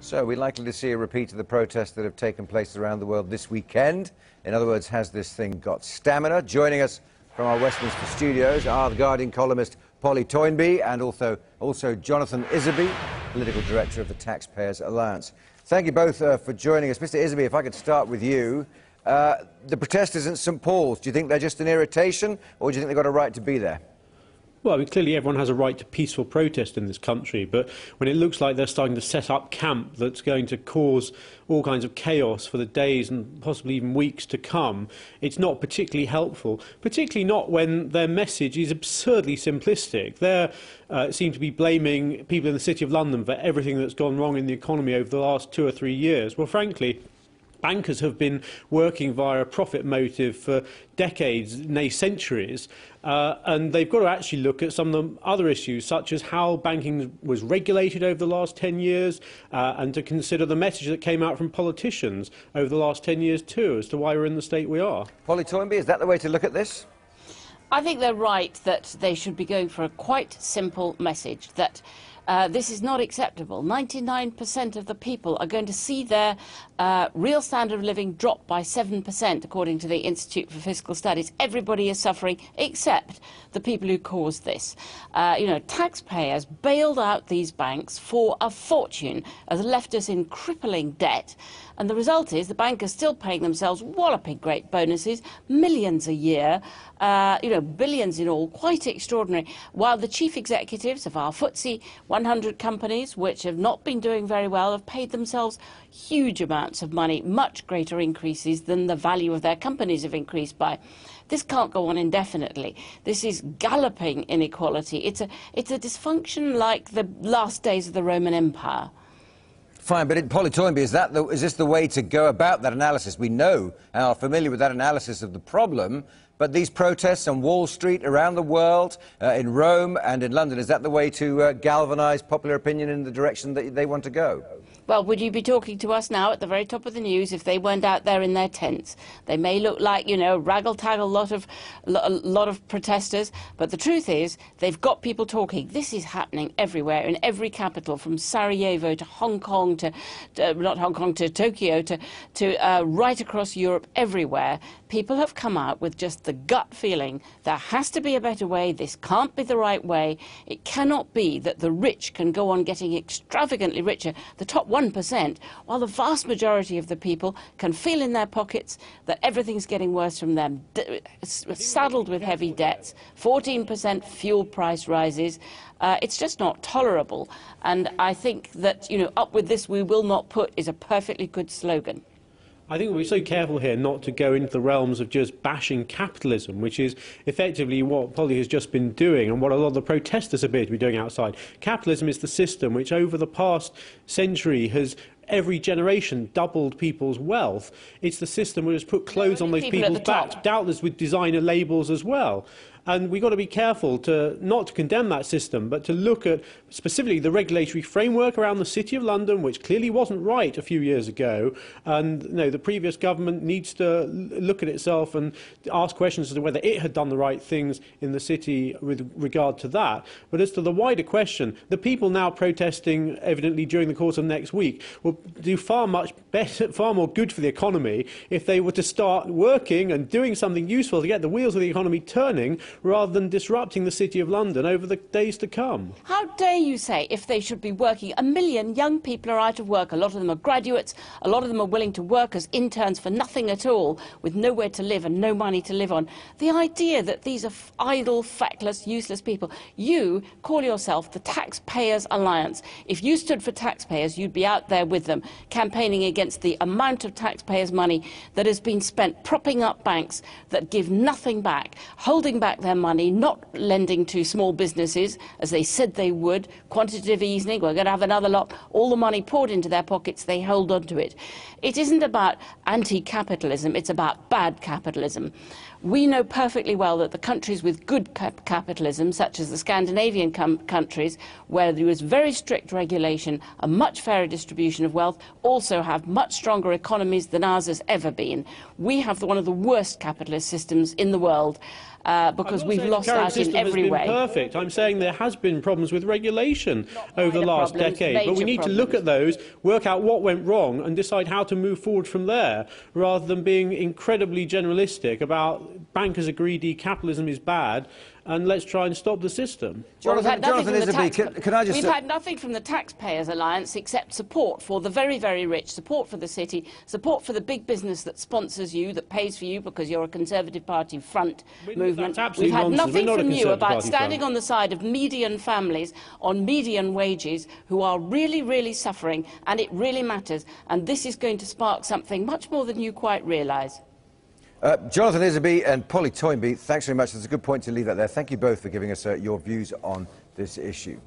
So we're likely to see a repeat of the protests that have taken place around the world this weekend. In other words, has this thing got stamina? Joining us from our Westminster studios are the Guardian columnist Polly Toynbee and also Jonathan Iserby, political director of the Taxpayers Alliance. Thank you both for joining us. Mr. Iserby, if I could start with you. The protesters in St Paul's, do you think they're just an irritation, or do you think they've got a right to be there? Well, I mean, clearly everyone has a right to peaceful protest in this country, but when it looks like they're starting to set up camp that's going to cause all kinds of chaos for the days and possibly even weeks to come, it's not particularly helpful, particularly not when their message is absurdly simplistic. They seem to be blaming people in the City of London for everything that's gone wrong in the economy over the last 2 or 3 years. Well, frankly, bankers have been working via a profit motive for decades, nay centuries, and they've got to actually look at some of the other issues, such as how banking was regulated over the last 10 years, and to consider the message that came out from politicians over the last 10 years too, as to why we're in the state we are. Polly Toynbee, is that the way to look at this? I think they're right that they should be going for a quite simple message, that this is not acceptable. 99% of the people are going to see their real standard of living drop by 7%, according to the Institute for Fiscal Studies. Everybody is suffering except the people who caused this. Taxpayers bailed out these banks for a fortune, has left us in crippling debt. And the result is the bank is still paying themselves walloping great bonuses, millions a year, billions in all, quite extraordinary, while the chief executives of our FTSE 100 companies, which have not been doing very well, have paid themselves huge amounts of money, much greater increases than the value of their companies have increased by. This can't go on indefinitely. This is galloping inequality. It's a dysfunction like the last days of the Roman Empire. Fine, but Polly Toynbee, is this the way to go about that analysis? We know and are familiar with that analysis of the problem, but these protests on Wall Street, around the world, in Rome and in London, is that the way to galvanise popular opinion in the direction that they want to go? Well, would you be talking to us now at the very top of the news if they weren't out there in their tents? They may look like, a raggle-taggle lot of protesters, but the truth is they've got people talking. This is happening everywhere, in every capital, from Sarajevo to Hong Kong to Tokyo to right across Europe, everywhere. People have come out with just the gut feeling there has to be a better way. This can't be the right way. It cannot be that the rich can go on getting extravagantly richer, the top 1%, while the vast majority of the people can feel in their pockets that everything's getting worse from them, saddled with heavy debts, 14% fuel price rises. It's just not tolerable. And I think that, up with this we will not put is a perfectly good slogan. I think we're so careful here not to go into the realms of just bashing capitalism, which is effectively what Polly has just been doing and what a lot of the protesters appear to be doing outside. Capitalism is the system which over the past century has every generation doubled people's wealth. It's the system which has put clothes on those people's backs, doubtless with designer labels as well. And we've got to be careful not to condemn that system, but to look at specifically the regulatory framework around the City of London, which clearly wasn't right a few years ago. And the previous government needs to look at itself and ask questions as to whether it had done the right things in the city with regard to that. But as to the wider question, the people now protesting, evidently during the course of next week, will do far more good for the economy if they were to start working and doing something useful to get the wheels of the economy turning, rather than disrupting the City of London over the days to come. How dare you say if they should be working? 1 million young people are out of work. A lot of them are graduates. A lot of them are willing to work as interns for nothing at all, with nowhere to live and no money to live on. The idea that these are idle, feckless, useless people. You call yourself the Taxpayers Alliance. If you stood for taxpayers, you'd be out there with them, campaigning against the amount of taxpayers' money that has been spent propping up banks that give nothing back, holding back their money, not lending to small businesses, as they said they would, quantitative easing, we're going to have another lot, all the money poured into their pockets, they hold on to it. It isn't about anti-capitalism, it's about bad capitalism. We know perfectly well that the countries with good capitalism, such as the Scandinavian countries, where there is very strict regulation, a much fairer distribution of wealth, also have much stronger economies than ours has ever been. We have one of the worst capitalist systems in the world. because we've lost out in every way. I'm not saying the current system has been perfect. I'm saying there has been problems with regulation over the last decade. But we need to look at those, work out what went wrong, and decide how to move forward from there, rather than being incredibly generalistic about bankers are greedy, capitalism is bad, and let's try and stop the system. We've had nothing from the Taxpayers Alliance except support for the very, very rich, support for the city, support for the big business that sponsors you, that pays for you because you're a Conservative Party front movement. We've had nothing from you about standing on the side of median families on median wages who are really, really suffering, and it really matters. And this is going to spark something much more than you quite realise. Jonathan Iserby and Polly Toynbee, thanks very much. That's a good point to leave that there. Thank you both for giving us your views on this issue.